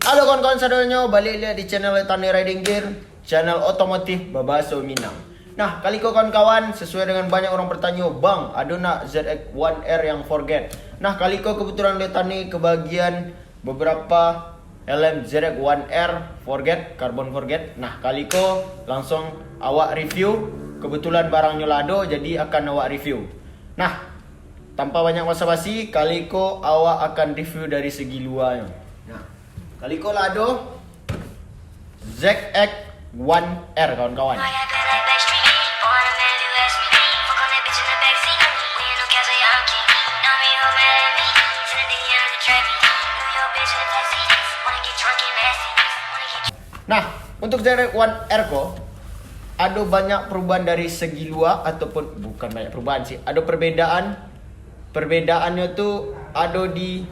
Halo kawan-kawan saudara, balik lihat di channel Letani Riding Gear, channel otomotif Babaso Minang. Nah, kali kau kawan-kawan, sesuai dengan banyak orang bertanya, Bang, ada nak ZX1R yang forget? Nah, kali kau kebetulan Letani kebagian beberapa helm ZX1R forget, carbon forget. Nah, kali kau langsung awak review. Kebetulan barangnya lado, jadi akan awak review. Nah, tanpa banyak basa-basi, kali kau awak akan review dari segi luarnya. Nah, kali kau lado ZX1R kawan-kawan. Nah, untuk ZX1R ko ada banyak perubahan dari segi luar, ataupun bukan banyak perubahan sih, ada perbedaan. Perbedaannya tuh ada di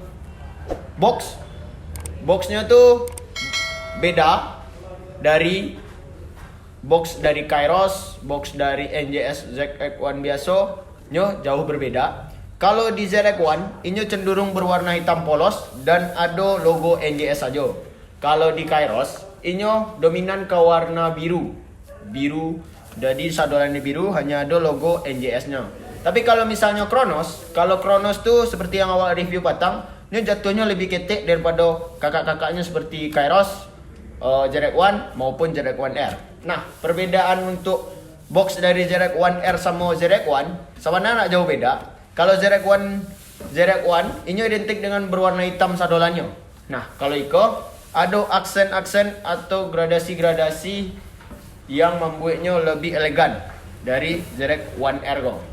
boxnya tuh beda dari box dari Kairos, box dari NJS ZX1 biasa nyo jauh berbeda. Kalau di ZX1 ini cenderung berwarna hitam polos dan ada logo NJS saja. Kalau di Kairos ini dominan ke warna biru, jadi sadolannya biru, hanya ada logo NJS-nya. Tapi kalau misalnya Kronos tuh seperti yang awal review patang, ini jatuhnya lebih ketek daripada kakak-kakaknya seperti Kairos, ZX1 maupun ZX1R. Nah, perbedaan untuk box dari ZX1R sama ZX1 sebenarnya nak jauh beda. Kalau ZX1 ini identik dengan berwarna hitam sadolannya. Nah, kalau Iko ada aksen-aksen atau gradasi-gradasi yang membuatnya lebih elegan dari ZX1R go.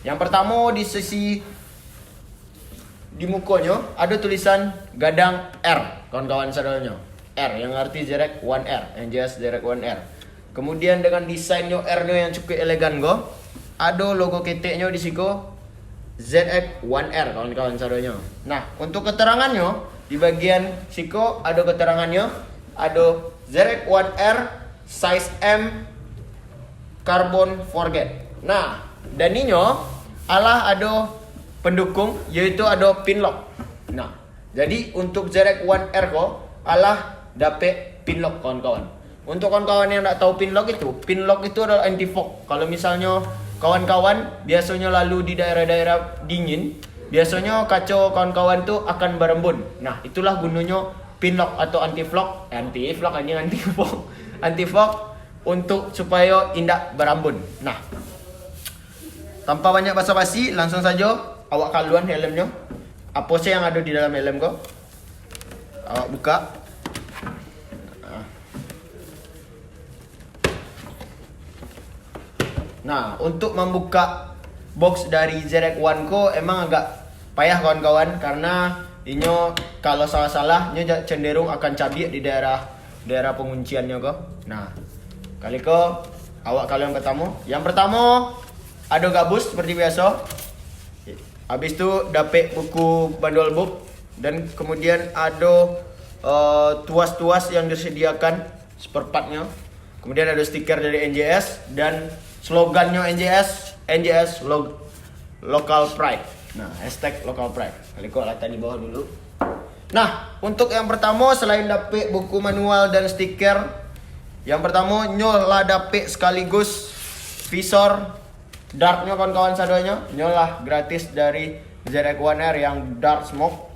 Yang pertama di sisi di mukanya ada tulisan gadang R, kawan-kawan saudaranya. R yang arti ZX1R, NJS ZX1R. Kemudian dengan desainnya R-nya yang cukup elegan go, ada logo keteknya di situ ZX1R, kawan-kawan saudaranya. Nah, untuk keterangannya di bagian siku ada keterangannya, ada ZX1R size M carbon forget. Nah, dan ini alah ada pendukung, yaitu ada pin lock. Nah, jadi untuk ZX1R ko alah dapat pin lock kawan-kawan. Untuk kawan-kawan yang tak tahu pin lock itu adalah anti fog. Kalau misalnya kawan-kawan biasanya lalu di daerah-daerah dingin, biasanya kaca kawan-kawan tu akan berembun. Nah, itulah gunanya pin lock atau anti fog untuk supaya indak berambun. Nah, tanpa banyak basa-basi, langsung saja awak kaluan helmnya. Apa sih yang ada di dalam helm kau? Awak buka. Nah, untuk membuka box dari ZX1 ko emang agak payah kawan-kawan, karena ini kalau salah-salah ini cenderung akan cabik di daerah pengunciannya ko. Nah, kali ko awak kalau yang pertama ada gabus seperti biasa. Habis itu dapat buku bandol book, dan kemudian ada tuas-tuas yang disediakan seperempatnya. Kemudian ada stiker dari NJS dan slogannya NJS local pride. Nah, hashtag local pride. Kali kau letak di bawah dulu. Nah, untuk yang pertama selain dapat buku manual dan stiker, yang pertama nyolah dapat sekaligus visor darknya kawan-kawan sadonya. Nyolah gratis dari ZX1R yang dark smoke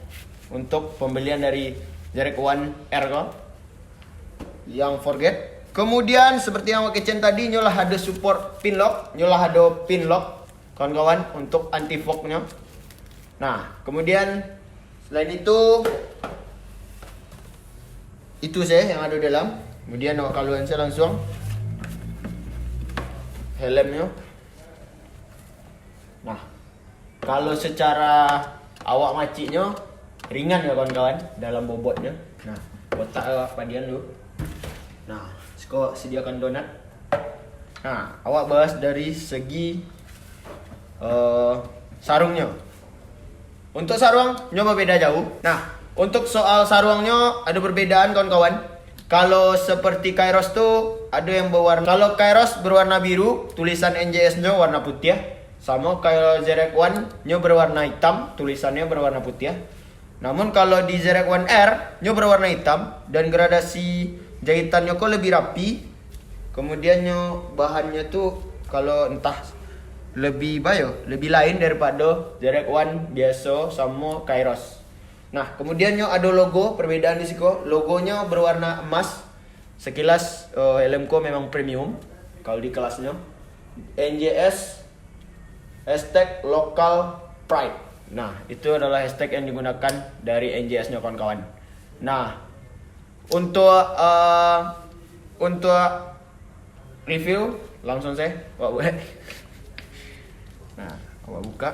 untuk pembelian dari ZX1R ko yang forget. Kemudian seperti yang kecen tadi, nyolah ada support pin lock, kawan-kawan untuk anti fognya. Nah, kemudian selain itu saya yang ada dalam. Kemudian kalau saya langsung helmnya. Nah, kalau secara awak maciknya ringan ya kawan-kawan dalam bobotnya. Nah, kotak awak padian dulu. Nah, kau sediakan donat. Nah, awak bahas dari segi sarungnya. Untuk sarung nyoba beda jauh. Nah, untuk soal sarungnya ada perbedaan kawan-kawan. Kalau seperti Kairos tuh ada yang berwarna. Kalau Kairos berwarna biru, tulisan NJS-nya warna putih. Sama kalau ZX1 nya berwarna hitam, tulisannya berwarna putih. Namun kalau di ZX1R nyo berwarna hitam dan gradasi jahitannya kok lebih rapi. Kemudian nyo bahannya tuh kalau entah lebih lebih lain daripada ZX1 biasa sama Kairos. Nah, kemudian nyo ada logo, perbedaan di siko. Logonya berwarna emas. Sekilas helmku memang premium kalau di kelasnya. NJS hashtag local pride. Nah, itu adalah hashtag yang digunakan dari NJS-nya kawan-kawan. Nah, untuk review langsung saya buat. Nah, buka.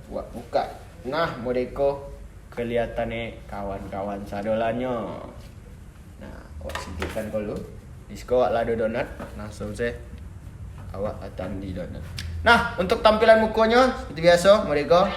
Buka. Nah, modeko kelihatannya kawan-kawan sadolannya. Nah, singkirkan dulu. Disko lado donat. Langsung saya awak akan di donat. Nah, untuk tampilan mukanya seperti biasa, modeko.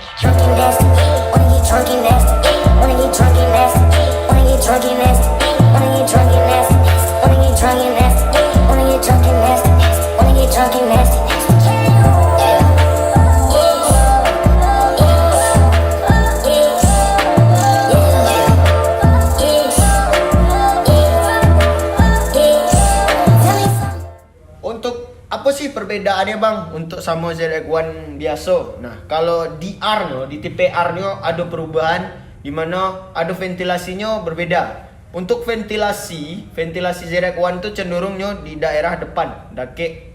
Apa sih perbedaannya bang untuk sama ZX1 biasa? Nah, kalau di R-nya, di tipe R-nya ada perubahan di mana ada ventilasinya berbeda. Untuk ventilasi ZX1 tuh cenderungnya di daerah depan, dake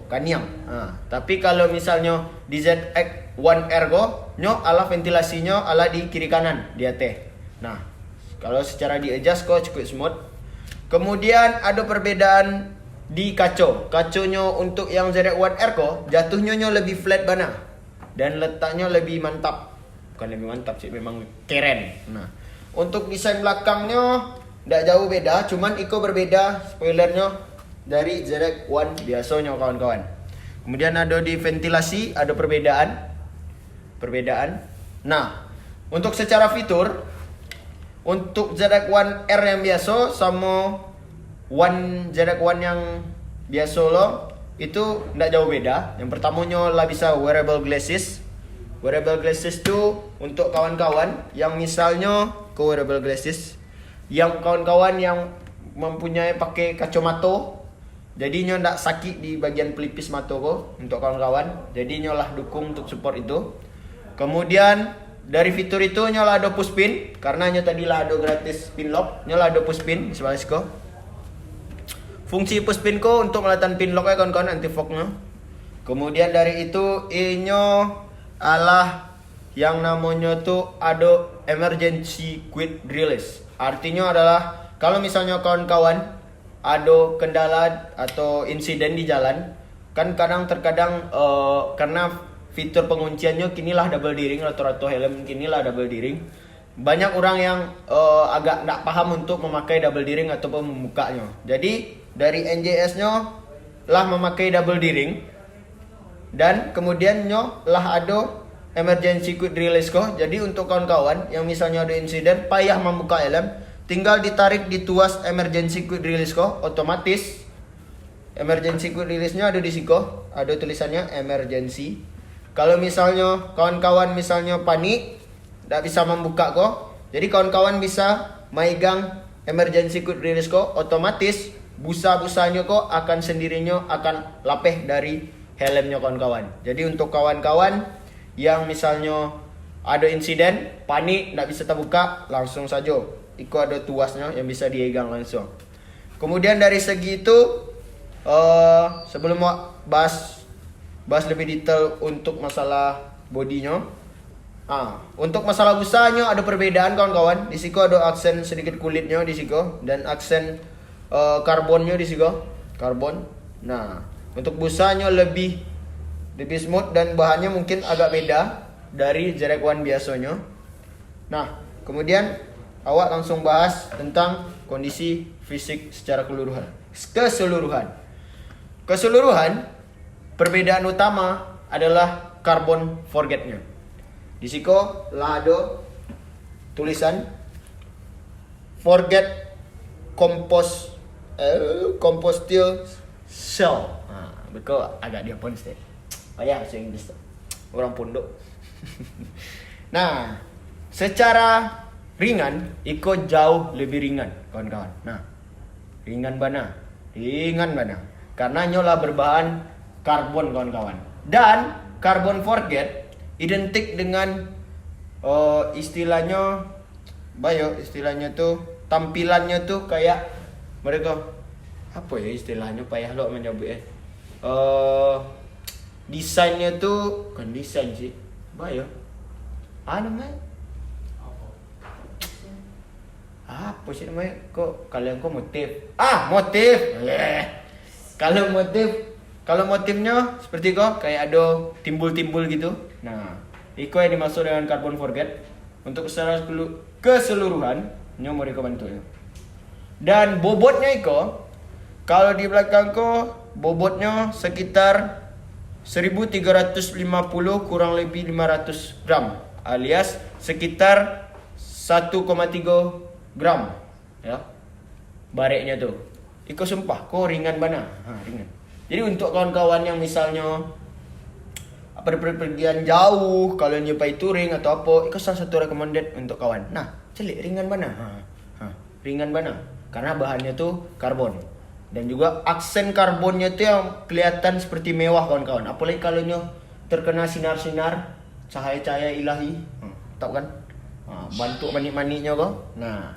kaniang. Tapi kalau misalnya di ZX1R nyo ala ventilasinya ala di kiri kanan di atas. Nah, kalau secara di adjust cukup smooth. Kemudian ada perbedaan di kaconya untuk yang ZX1R jatuhnya lebih flat bana dan letaknya lebih mantap. Bukan lebih mantap sih, memang keren. Nah, untuk desain belakangnya tidak jauh beda, cuman Iko berbeda spoilernya dari ZX1 biasanya kawan-kawan. Kemudian ada di ventilasi ada perbedaan. Nah, untuk secara fitur untuk ZX1R yang biasa sama ZX1 yang biasa itu tidak jauh beda. Yang pertamanya lah bisa wearable glasses. Wearable glasses itu untuk kawan-kawan yang misalnya ke wearable glasses, yang kawan-kawan yang mempunyai pakai kacamata, jadinya tidak sakit di bagian pelipis mata untuk kawan-kawan. Jadinya lah dukung untuk support itu. Kemudian dari fitur itu nyola ada push pin, karena tadi lah ada gratis pin lock, nyola ada push pin sebaliknya. Fungsi push pin untuk melatan pin lock kawan-kawan anti fognya. Kemudian dari itu inyo alah yang namanya tuh ada emergency quick release. Artinya adalah kalau misalnya kawan-kawan ada kendala atau insiden di jalan, kan terkadang karena fitur pengunciannya kinilah double D-ring, rata-rata helm kinilah double D-ring. Banyak orang yang agak tidak paham untuk memakai double D-ring ataupun membukanya. Jadi dari NJS-nya lah memakai double D-ring dan kemudian lah ada emergency quick release Jadi untuk kawan-kawan yang misalnya ada insiden payah membuka helm, tinggal ditarik di tuas emergency quick release otomatis emergency quick release-nya ada di siko, ada tulisannya emergency. Kalau misalnya kawan-kawan misalnya panik tidak bisa membuka jadi kawan-kawan bisa megang emergency quick release otomatis busa-busanya akan sendirinya akan lapeh dari helmnya kawan-kawan. Jadi untuk kawan-kawan yang misalnya ada insiden, panik, tidak bisa terbuka, langsung saja Iko ada tuasnya yang bisa diegang langsung. Kemudian dari segi itu sebelum bahas lebih detail untuk masalah bodinya, untuk masalah busanya ada perbedaan kawan-kawan. Di siko ada aksen sedikit kulitnya di siko dan aksen karbonnya di siko, karbon. Nah, untuk busanya lebih smooth dan bahannya mungkin agak beda dari ZX1 biasanya. Nah, kemudian awak langsung bahas tentang kondisi fisik secara keseluruhan. Perbedaan utama adalah carbon forgetnya. Di siko lah ada tulisan forget compostile shell. Betul agak dia pun sih. Payah bahasa Inggris. Orang pondok. Nah, secara ringan, Iko jauh lebih ringan, kawan-kawan. Nah, ringan bana, karena nyola berbahan karbon, kawan-kawan. Dan carbon forget identik dengan istilahnya tuh tampilannya tuh kayak mereka apa ya istilahnya payah lo menyebut desainnya tuh kan desain sih, namanya apa sih namanya kok motif kalau motifnya seperti kayak ada timbul-timbul gitu. Nah, iko yang dimaksud dengan carbon forget untuk secara keseluruhan nyo mau bantu ya. Dan bobotnya iko kalau di belakang bobotnya sekitar 1350 kurang lebih 500 gram alias sekitar 1,3 gram ya bareknya tuh. Iko sumpah ringan bana. Ringan. Jadi untuk kawan-kawan yang misalnya perpergian jauh, kalau nyobai touring atau apa, itu salah satu recommended untuk kawan. Nah, celik ringan bana. Ringan bana karena bahannya tuh karbon. Dan juga aksen karbonnya tuh yang kelihatan seperti mewah kawan-kawan. Apalagi kalau nyo terkena sinar-sinar cahaya-cahaya ilahi. Tahu kan? Bantu manik-maniknya kok. Nah,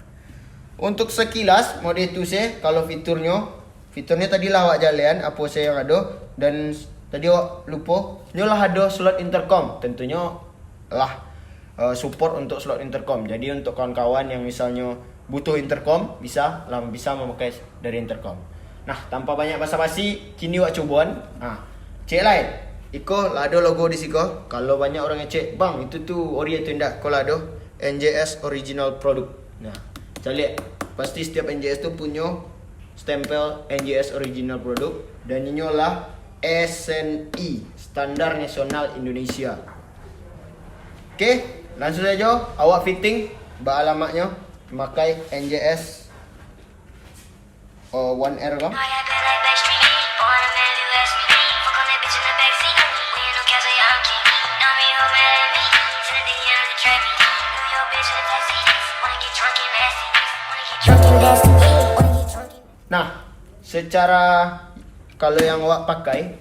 untuk sekilas mode itu sih kalau fiturnya tadi lawak jalan apa saya yang ada dan tadi lupa nyolah ada slot intercom, tentunya lah support untuk slot intercom. Jadi untuk kawan-kawan yang misalnya butuh intercom bisa memakai dari intercom. Nah, tanpa banyak basa-basi kini wak cobaan. Cek lain. Iko lado logo di siko. Kalau banyak orang yang cek, "Bang, itu tuh ori atau enggak?" Kalau lado NJS original product. Nah, cari pasti setiap NJS tuh punya stempel NJS original product dan ini lah SNI Standar Nasional Indonesia. Oke, langsung saja awak fitting alamatnya pakai NJS 1R kah? Nah, secara kalau yang awak pakai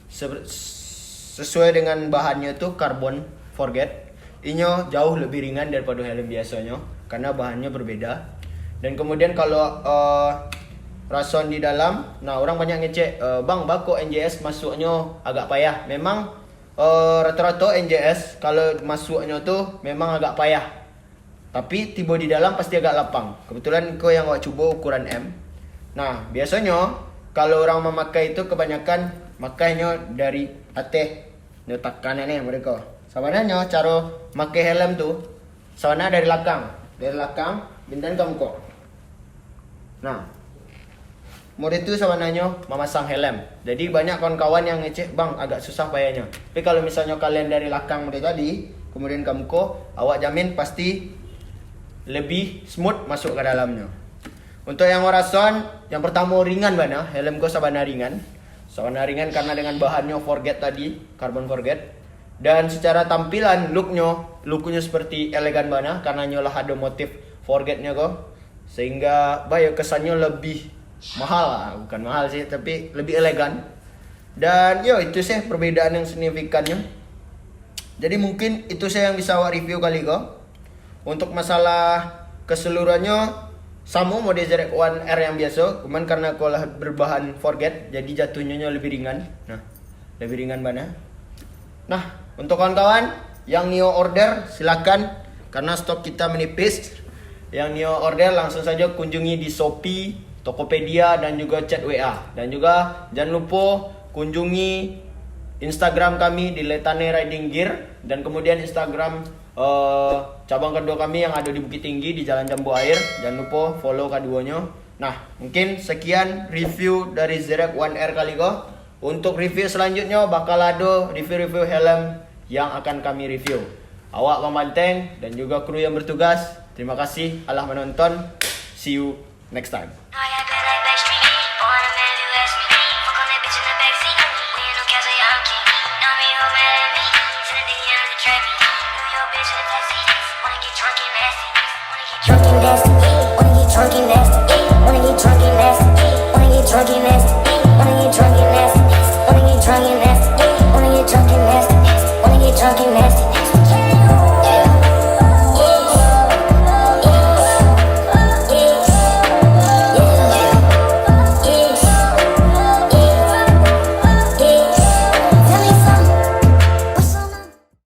sesuai dengan bahannya tuh carbon forget, ini jauh lebih ringan daripada helm biasanya karena bahannya berbeda. Dan kemudian kalau rason di dalam, nah orang banyak ngecek, "Bang, bako NJS masuknya agak payah." Memang rata-rata NJS kalau masuknya tuh memang agak payah. Tapi tiba di dalam pasti agak lapang. Kebetulan kau yang awak coba ukuran M. Nah, biasanya kalau orang memakai itu kebanyakan makainya dari atas nyetak kanan nih mereka. Sebenarnya cara pakai helm tuh sebenarnya dari belakang bintan kamu kok. Nah, mode itu sebenarnya memasang helm. Jadi banyak kawan-kawan yang ngecek, "Bang, agak susah payahnya." Tapi kalau misalnya kalian dari belakang mode tadi, kemudian kamu kok, awak jamin pasti lebih smooth masuk ke dalamnya. Untuk yang rason, yang pertama ringan bana, helm ko sabana ringan. Sabana ringan karena dengan bahannya forget tadi, carbon forget. Dan secara tampilan looknya seperti elegan bana karena nyolah ada motif forgetnya kok. Sehingga kesannya lebih mahal, bukan mahal sih, tapi lebih elegan. Dan itu sih perbedaan yang signifikannya. Jadi mungkin itu saya yang bisa awak review kali kok. Untuk masalah keseluruhannya sama mode ZX-1R yang biasa, cuman karena kolah berbahan forget jadi jatuhnya lebih ringan. Nah, lebih ringan mana? Nah, untuk kawan-kawan yang neo order silakan karena stok kita menipis. Yang neo order langsung saja kunjungi di Shopee, Tokopedia dan juga chat WA. Dan juga jangan lupa kunjungi Instagram kami di Letane Riding Gear dan kemudian Instagram cabang kedua kami yang ada di Bukit Tinggi di Jalan Jambu Air. Jangan lupa follow keduanya. Nah, mungkin sekian review dari ZX-1R kali kok. Untuk review selanjutnya bakal ada review-review helm yang akan kami review. Awak pembanteng dan juga kru yang bertugas, terima kasih Allah menonton. See you next time. Bitch in the backseat. Talking